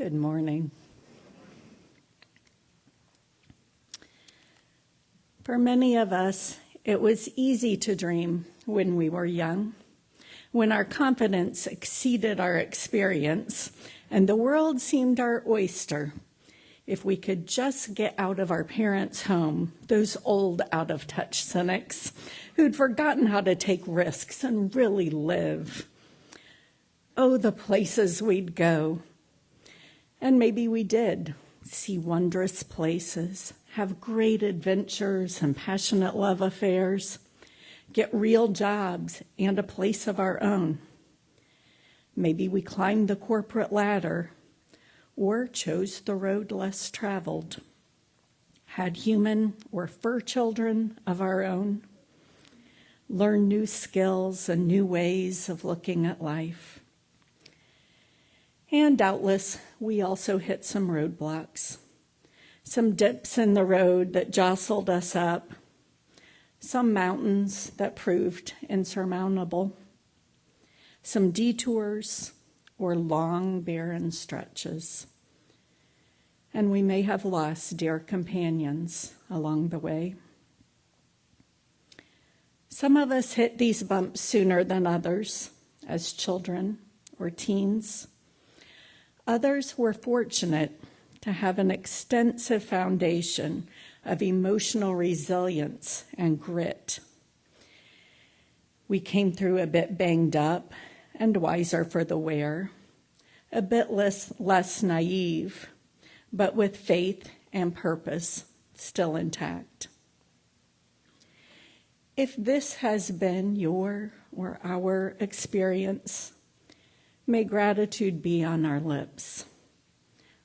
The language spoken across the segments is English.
Good morning. For many of us, it was easy to dream when we were young, when our confidence exceeded our experience and the world seemed our oyster. If we could just get out of our parents' home, those old out-of-touch cynics who'd forgotten how to take risks and really live. Oh, the places we'd go. And maybe we did see wondrous places, have great adventures and passionate love affairs, get real jobs and a place of our own. Maybe we climbed the corporate ladder or chose the road less traveled, had human or fur children of our own, learned new skills and new ways of looking at life. And doubtless, we also hit some roadblocks, some dips in the road that jostled us up, some mountains that proved insurmountable, some detours or long, barren stretches. And we may have lost dear companions along the way. Some of us hit these bumps sooner than others, as children or teens. Others were fortunate to have an extensive foundation of emotional resilience and grit. We came through a bit banged up and wiser for the wear, a bit less naive, but with faith and purpose still intact. If this has been your or our experience, may gratitude be on our lips.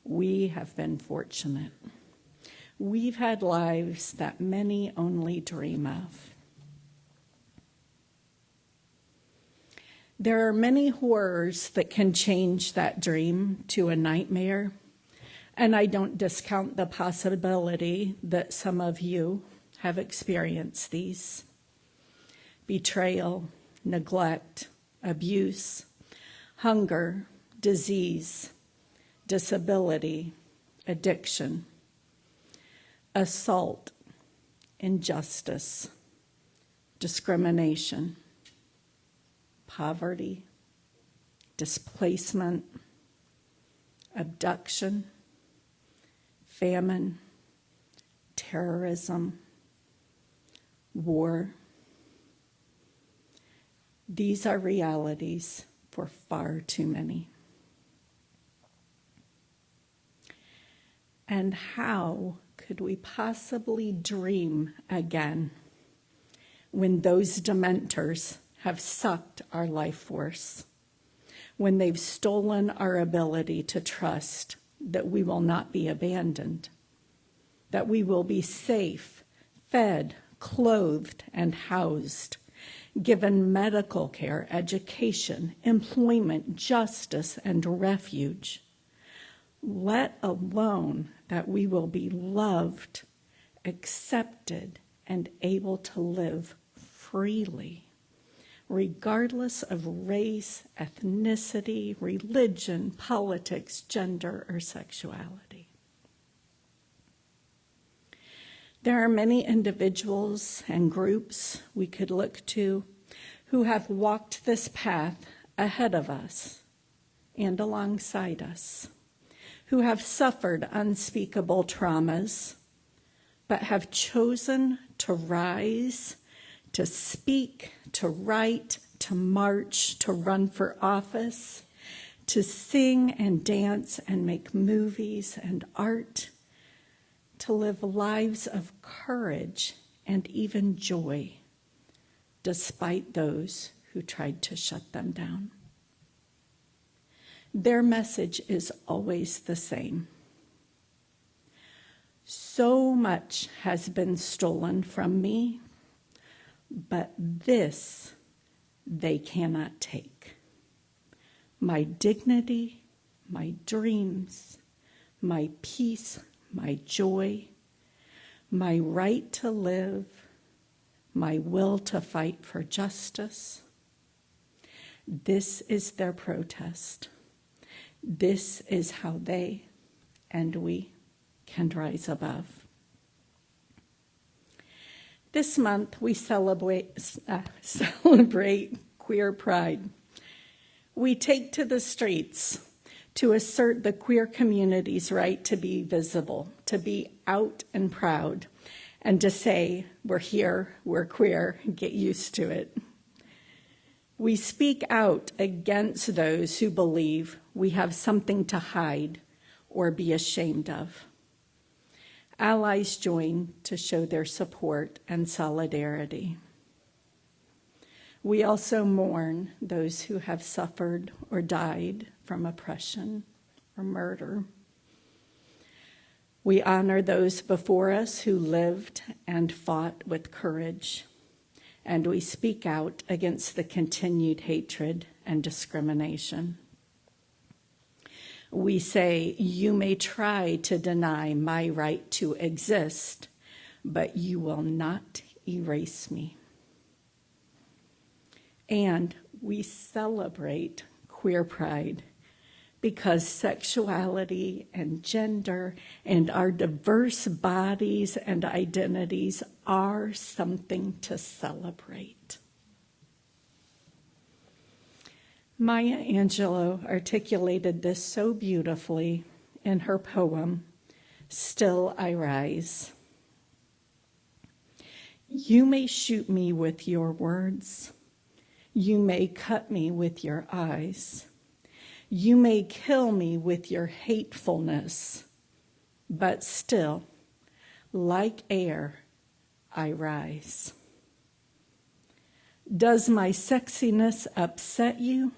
We have been fortunate. We've had lives that many only dream of. There are many horrors that can change that dream to a nightmare, and I don't discount the possibility that some of you have experienced these. Betrayal, neglect, abuse, hunger, disease, disability, addiction, assault, injustice, discrimination, poverty, displacement, abduction, famine, terrorism, war. These are realities for far too many. And how could we possibly dream again when those dementors have sucked our life force, when they've stolen our ability to trust that we will not be abandoned, that we will be safe, fed, clothed, and housed, given medical care, education, employment, justice, and refuge, let alone that we will be loved, accepted, and able to live freely, regardless of race, ethnicity, religion, politics, gender, or sexuality. There are many individuals and groups we could look to who have walked this path ahead of us and alongside us, who have suffered unspeakable traumas, but have chosen to rise, to speak, to write, to march, to run for office, to sing and dance and make movies and art, to live lives of courage and even joy, despite those who tried to shut them down. Their message is always the same. So much has been stolen from me, but this they cannot take. My dignity, my dreams, my peace, my joy, my right to live, my will to fight for justice. This is their protest. This is how they and we can rise above. This month we celebrate queer pride. We take to the streets to assert the queer community's right to be visible, to be out and proud, and to say, we're here, we're queer, get used to it. We speak out against those who believe we have something to hide or be ashamed of. Allies join to show their support and solidarity. We also mourn those who have suffered or died from oppression or murder. We honor those before us who lived and fought with courage, and we speak out against the continued hatred and discrimination. We say, you may try to deny my right to exist, but you will not erase me. And we celebrate queer pride because sexuality and gender and our diverse bodies and identities are something to celebrate. Maya Angelou articulated this so beautifully in her poem, Still I Rise. You may shoot me with your words. You may cut me with your eyes. You may kill me with your hatefulness, but still, like air, I rise. Does my sexiness upset you?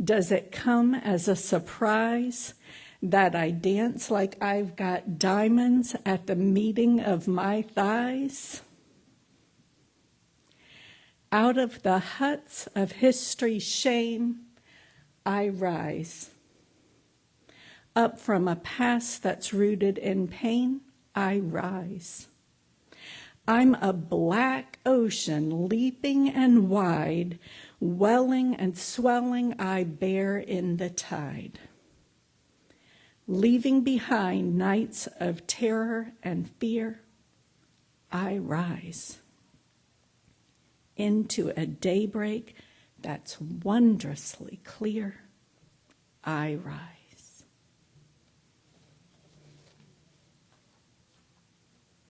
Does it come as a surprise that I dance like I've got diamonds at the meeting of my thighs? Out of the huts of history's shame, I rise. Up from a past that's rooted in pain, I rise. I'm a black ocean leaping and wide, welling and swelling I bear in the tide. Leaving behind nights of terror and fear, I rise. Into a daybreak that's wondrously clear, I rise.